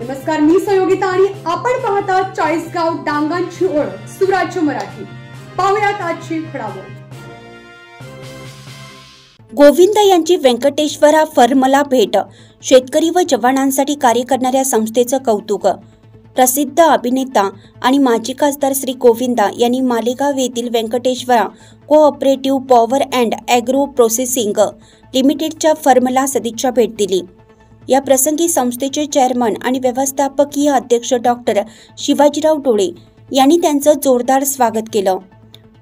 नमस्कार, मी संयोगिता आणि आपण पाहता चाळीसगाव डांगांची ओळख सुराज्य मराठी. पाहुयात आजची घडामोड. गोविंद यांची व्यंकटेश्वरा फर्मला भेट. शेतकरी व जवानांसाठी कार्य करणाऱ्या संस्थेचं कौतुक. प्रसिद्ध अभिनेता आणि माजी खासदार श्री गोविंदा यांनी मालेगाव येथील Venkateshwara cooperative power and agro processing लिमिटेडच्या फर्मला सदिच्छा भेट दिली. या प्रसंगी संस्थेचे चेअरमन आणि व्यवस्थापकीय अध्यक्ष डॉक्टर शिवाजीराव डोळे यांनी त्यांचं जोरदार स्वागत केलं.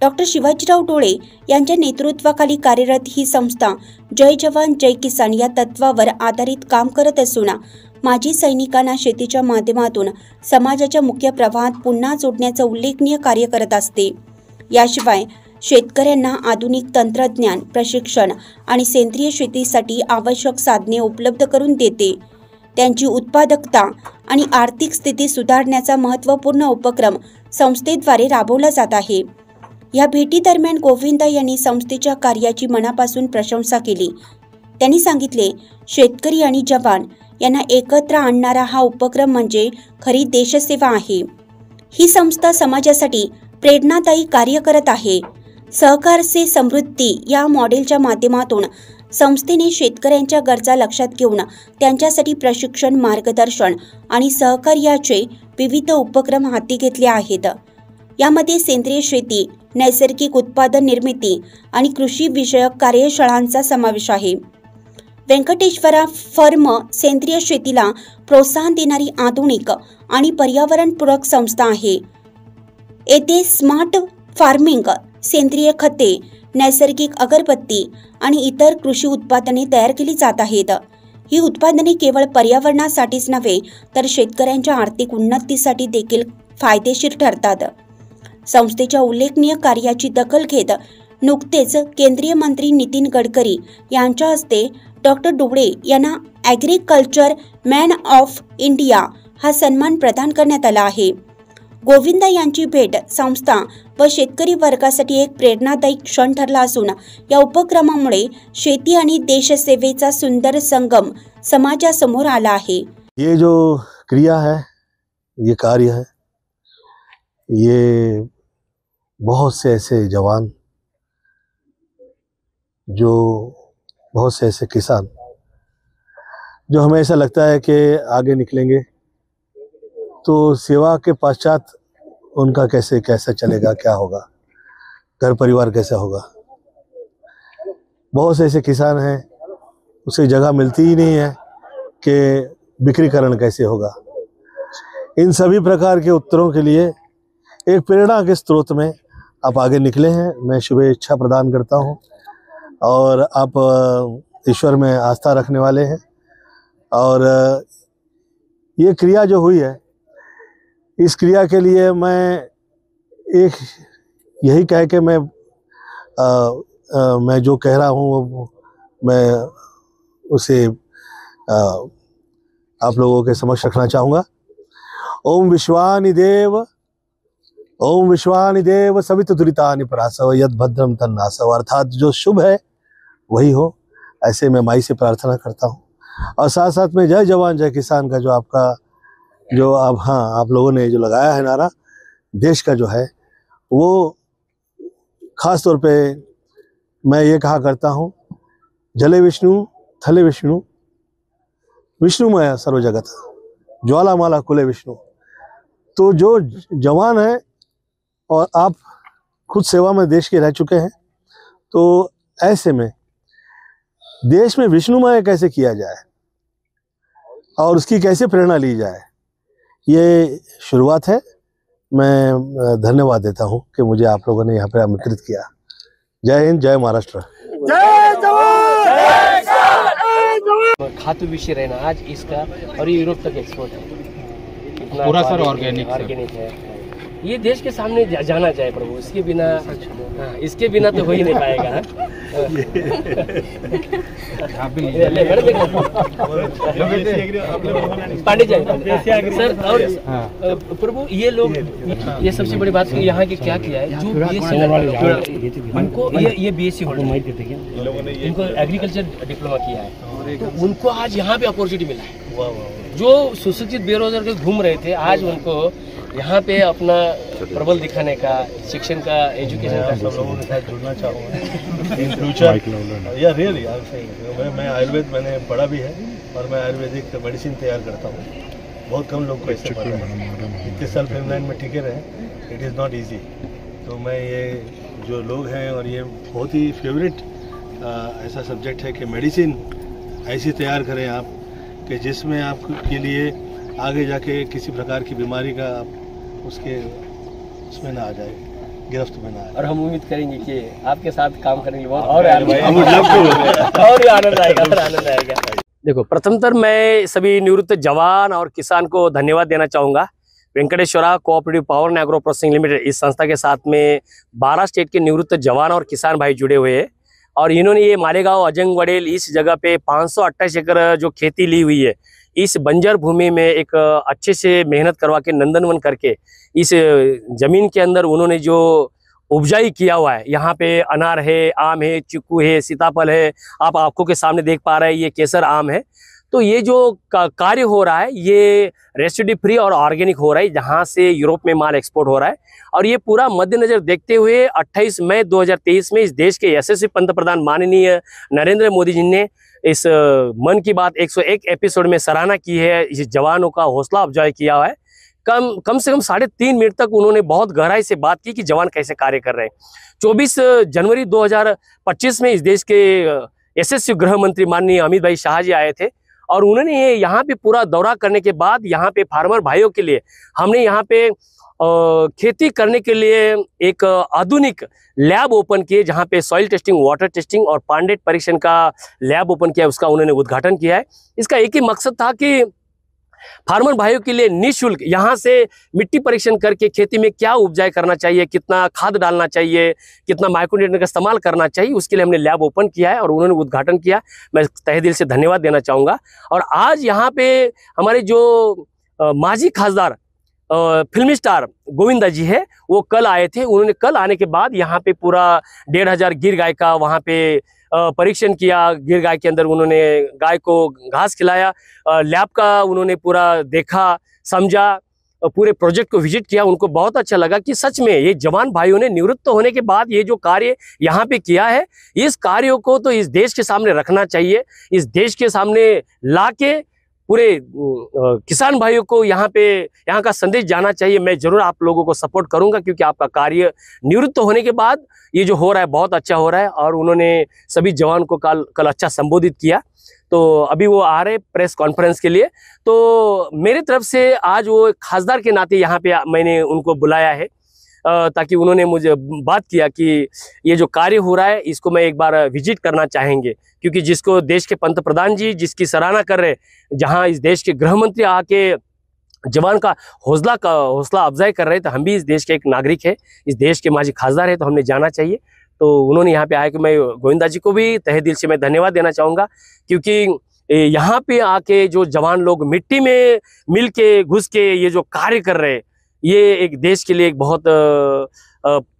डॉक्टर शिवाजीराव डोळे यांच्या नेतृत्वाखाली कार्यरत ही संस्था जय जवान जय किसान या तत्वावर आधारित काम करत असून माजी सैनिकांना शेतीच्या माध्यमातून समाजाच्या मुख्य प्रवाहात पुन्हा जोडण्याचं उल्लेखनीय कार्य करत असते. याशिवाय शेतकऱ्यांना आधुनिक तंत्रज्ञान, प्रशिक्षण आणि सेंद्रिय शेतीसाठी आवश्यक साधने उपलब्ध करून देते. त्यांची उत्पादकता आणि आर्थिक स्थिती सुधारण्याचा महत्त्वपूर्ण उपक्रम संस्थेद्वारे राबवला जात आहे. या भेटीदरम्यान गोविंदा यांनी संस्थेच्या कार्याची मनापासून प्रशंसा केली. त्यांनी सांगितले, शेतकरी आणि जवान यांना एकत्र आणणारा हा उपक्रम म्हणजे खरी देशसेवा आहे. ही संस्था समाजासाठी प्रेरणादायी कार्य करत आहे. सहकार से समृद्धी या मॉडेलच्या माध्यमातून संस्थेने शेतकऱ्यांच्या गरजा लक्षात घेऊन त्यांच्यासाठी प्रशिक्षण, मार्गदर्शन आणि सहकार्याचे विविध उपक्रम हाती घेतले आहेत. यामध्ये सेंद्रिय शेती, नैसर्गिक उत्पादन निर्मिती आणि कृषी विषयक कार्यशाळांचा समावेश आहे. व्यंकटेश्वरा फर्म सेंद्रिय शेतीला प्रोत्साहन देणारी आधुनिक आणि पर्यावरणपूरक संस्था आहे. येथे स्मार्ट फार्मिंग, सेंद्रिय खते, नैसर्गिक अगरबत्ती आणि इतर कृषी उत्पादने तयार केली जात आहेत. ही उत्पादने केवळ पर्यावरणासाठीच नव्हे तर शेतकऱ्यांच्या आर्थिक उन्नतीसाठी देखील फायदेशीर ठरतात. संस्थेच्या उल्लेखनीय कार्याची दखल घेत नुकतेच केंद्रीय मंत्री नितीन गडकरी यांच्या हस्ते डॉक्टर डोळे यांना ॲग्रिकल्चर मॅन ऑफ इंडिया हा सन्मान प्रदान करण्यात आला आहे. गोविंदा यांची भेट संस्था व शेतकरी वर्गासाठी एक प्रेरणादायी क्षण ठरला असून या उपक्रमामुळे शेती आणि देशसेवेचा सुंदर संगम समाजासमोर आला आहे. ये जो क्रिया है, ये कार्य है, ये बहुत से ऐसे जवान, जो बहुत से ऐसे किसान जो हमें ऐसा लगता है कि आगे निकलेंगे तो सेवा के पश्चात उनका कैसा चलेगा, क्या होगा, घर परिवार कैसा होगा. बहुत से ऐसे किसान हैं, उसे जगह मिलती ही नहीं है कि बिक्रीकरण कैसे होगा. इन सभी प्रकार के उत्तरों के लिए एक प्रेरणा के स्रोत में आप आगे निकले हैं. मैं शुभेच्छा प्रदान करता हूं. और आप ईश्वर में आस्था रखने वाले हैं और ये क्रिया जो हुई है, इस क्रिया के लिए मैं एक यही कह के मैं जो कह रहा हूँ वो मैं उसे आप लोगों के समक्ष रखना चाहूँगा. ओम विश्वानि देव सवित दुरितानि परासव यद भद्रम तन्नासव. अर्थात जो शुभ है वही हो, ऐसे मैं माई से प्रार्थना करता हूँ. और साथ साथ में जय जवान जय किसान का जो आपका जो आप लोगों ने जो लगाया है नारा देश का जो है, वो खास तौर पे मैं ये कहा करता हूँ, जले विष्णु थले विष्णु विष्णुमय सर्व जगत ज्वालामाला कुले विष्णु. तो जो जवान है और आप खुद सेवा में देश के रह चुके हैं, तो ऐसे में देश में विष्णुमय कैसे किया जाए और उसकी कैसे प्रेरणा ली जाए, ये शुरुआत है. मैं धन्यवाद देता हूं कि मुझे आप लोगों ने यहाँ पे आमंत्रित किया. जय हिंद, जय महाराष्ट्र. जय जवान. खातू विषय रहना आज इसका और ये यूरोप तक एक्सपोर्ट है पूरा सर ऑर्गेनिक है. ये देश के सामने जाना चाहिए प्रभु. इसके बिना तो हो ही नहीं पाएगा. पांडे जी सर. और प्रभु ये लोग, ये सबसे बड़ी बात यहाँ की क्या किया है, जो उनको ये BSc होल्डर, इनको एग्रीकल्चर डिप्लोमा किया है, तो उनको आज यहाँ पे अपॉर्चुनिटी मिला है. जो सुशिक्षित बेरोजगार के घूम रहे थे, आज उनको यहाँ पे अपना प्रबल दिखाने का, शिक्षण का, एजुकेशन का सब लोगों के साथ जुड़ना चाहूँगा इन फ्यूचर। या रियली मैं आयुर्वेद मैंने पढ़ा भी है और मैं आयुर्वेदिक मेडिसिन तैयार करता हूँ। बहुत कम लोग को इससे पता है। इतने साल फिल्मलाइन में टिके रहे, इट इज़ नॉट ईजी। तो मैं ये जो लोग हैं, और ये बहुत ही फेवरेट ऐसा सब्जेक्ट है कि मेडिसिन ऐसी तैयार करें आप कि जिसमें आपके लिए आगे जाके किसी प्रकार की बीमारी का उसके उसमें ना आ जाए, गिरफ्त में ना आए। और हम उम्मीद करेंगे कि आपके साथ काम करने के बाद और आनंद आएगा। देखो, प्रथमतर मैं सभी निवृत्त जवान और किसान को धन्यवाद देना चाहूँगा। Venkateshwara cooperative power and agro processing limited, इस संस्था के साथ में 12 स्टेट के निवृत्त जवान और किसान भाई जुड़े हुए हैं और इन्होंने ये मालेगांव अजंग वडेल इस जगह पे 528 एकड़ जो खेती ली हुई है, इस बंजर भूमि में एक अच्छे से मेहनत करवा के नंदनवन करके इस जमीन के अंदर उन्होंने जो उपजाई किया हुआ है, यहाँ पे अनार है, आम है, चीकू है, सीताफल है, आप आंखों के सामने देख पा रहे हैं ये केसर आम है। तो ये जो कार्य हो रहा है ये रेसिड्यू फ्री और ऑर्गेनिक हो रहा है, जहाँ से यूरोप में माल एक्सपोर्ट हो रहा है। और ये पूरा मद्देनजर देखते हुए 28 मई 2023 में इस देश के यशस्वी पंतप्रधान माननीय नरेंद्र मोदी जी ने इस मन की बात 101 एपिसोड में सराहना की है, इस जवानों का हौसला अफजाई किया हुआ है। कम से कम 3.5 मिनट तक उन्होंने बहुत गहराई से बात की कि जवान कैसे कार्य कर रहे हैं। 24 जनवरी 2025 में इस देश के यशस्वी गृह मंत्री माननीय अमित भाई शाह जी आए थे और उन्होंने ये यहाँ पे पूरा दौरा करने के बाद यहाँ पे फार्मर भाइयों के लिए हमने यहाँ पे खेती करने के लिए एक आधुनिक लैब ओपन किए, जहाँ पे सॉइल टेस्टिंग, वाटर टेस्टिंग और पांडेट परीक्षण का लैब ओपन किया, उसका उन्होंने उद्घाटन किया है। इसका एक ही मकसद था कि फार्मर भाइयों के लिए निःशुल्क यहाँ से मिट्टी परीक्षण करके खेती में क्या उपजाई करना चाहिए, कितना खाद डालना चाहिए, कितना माइक्रोन्यूट्रिएंट का इस्तेमाल करना चाहिए, उसके लिए हमने लैब ओपन किया है और उन्होंने उद्घाटन किया। मैं तहे दिल से धन्यवाद देना चाहूँगा। और आज यहाँ पे हमारे जो माजी खासदार फिल्मी स्टार गोविंदा जी है, वो कल आए थे। उन्होंने कल आने के बाद यहाँ पे पूरा 1500 गिर गाय का वहाँ पे परीक्षण किया। गिर गाय के अंदर उन्होंने गाय को घास खिलाया, लैब का उन्होंने पूरा देखा, समझा, पूरे प्रोजेक्ट को विजिट किया। उनको बहुत अच्छा लगा कि सच में ये जवान भाइयों ने निवृत्त होने के बाद ये जो कार्य यहाँ पे किया है, इस कार्यों को तो इस देश के सामने रखना चाहिए, इस देश के सामने लाके पूरे किसान भाइयों को यहाँ का संदेश जाना चाहिए। मैं जरूर आप लोगों को सपोर्ट करूंगा क्योंकि आपका कार्य निवृत्त होने के बाद ये जो हो रहा है बहुत अच्छा हो रहा है। और उन्होंने सभी जवान को कल अच्छा संबोधित किया। तो अभी वो आ रहे प्रेस कॉन्फ्रेंस के लिए। तो मेरी तरफ से आज वो खासदार के नाते यहाँ पे मैंने उनको बुलाया है ताकि उन्होंने मुझे बात किया कि ये जो कार्य हो रहा है इसको मैं एक बार विजिट करना चाहेंगे, क्योंकि जिसको देश के पंतप्रधान जी जिसकी सराहना कर रहे, जहां इस देश के गृह मंत्री आके जवान का हौसला अफजाई कर रहे, तो हम भी इस देश के एक नागरिक है, इस देश के माजी खासदार है, तो हमने जाना चाहिए। तो उन्होंने यहाँ पे आया कि मैं गोविंदा जी को भी तहे दिल से मैं धन्यवाद देना चाहूँगा, क्योंकि यहाँ पे आके जो जवान लोग मिट्टी में मिल के घुस के ये जो कार्य कर रहे, ये एक देश के लिए एक बहुत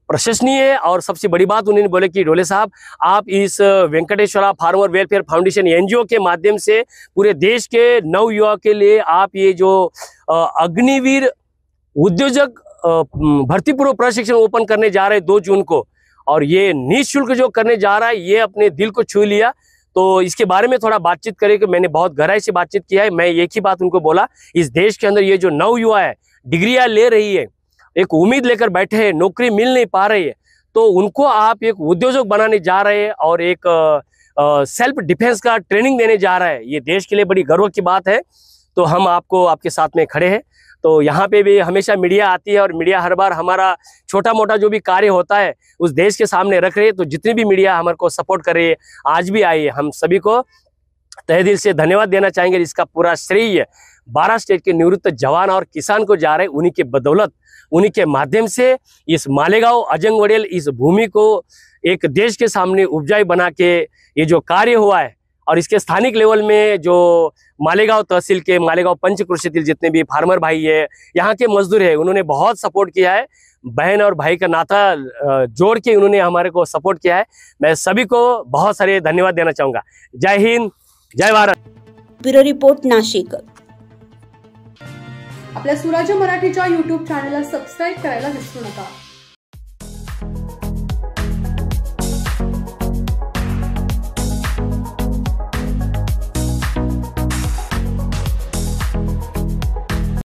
प्रशंसनीय है। और सबसे बड़ी बात उन्होंने बोले कि ढोले साहब, आप इस Venkateshwara farmer welfare foundation NGO के माध्यम से पूरे देश के नव युवा के लिए आप ये जो अग्निवीर उद्योजक भर्ती पूर्व प्रशिक्षण ओपन करने जा रहे हैं 2 जून को, और ये निःशुल्क जो करने जा रहा है, ये अपने दिल को छू लिया। तो इसके बारे में थोड़ा बातचीत करें कि मैंने बहुत गहराई से बातचीत किया है। मैं एक ही बात उनको बोला, इस देश के अंदर ये जो नव युवा है, डिग्रियां ले रही है, एक उम्मीद लेकर बैठे हैं, नौकरी मिल नहीं पा रही है, तो उनको आप एक उद्योजक बनाने जा रहे हैं और एक सेल्फ डिफेंस का ट्रेनिंग देने जा रहा है। ये देश के लिए बड़ी गर्व की बात है। तो हम आपके साथ में खड़े हैं। तो यहाँ पे भी हमेशा मीडिया आती है और मीडिया हर बार हमारा छोटा मोटा जो भी कार्य होता है उस देश के सामने रख रहे हैं। तो जितनी भी मीडिया हमारे को सपोर्ट कर रही है, आज भी आई है, हम सभी को तहे दिल से धन्यवाद देना चाहेंगे। इसका पूरा श्रेय 12 स्टेट के निवृत्त जवान और किसान को जा रहे हैं। उन्हीं के बदौलत, उन्हीं के माध्यम से इस मालेगांव अजंग वडेल इस भूमि को एक देश के सामने उपजाई बना के ये जो कार्य हुआ है, और इसके स्थानिक लेवल में जो मालेगांव तहसील के, मालेगांव पंचक्रोशीतील जितने भी फार्मर भाई है, यहाँ के मजदूर है, उन्होंने बहुत सपोर्ट किया है। बहन और भाई का नाता जोड़ के उन्होंने हमारे को सपोर्ट किया है। मैं सभी को बहुत सारे धन्यवाद देना चाहूँगा। जय हिंद, जय भारत। Bureau report, Nashik. आपल्या सुराज्य मराठीच्या YouTube चॅनलला सबस्क्राईब करायला विसरू नका.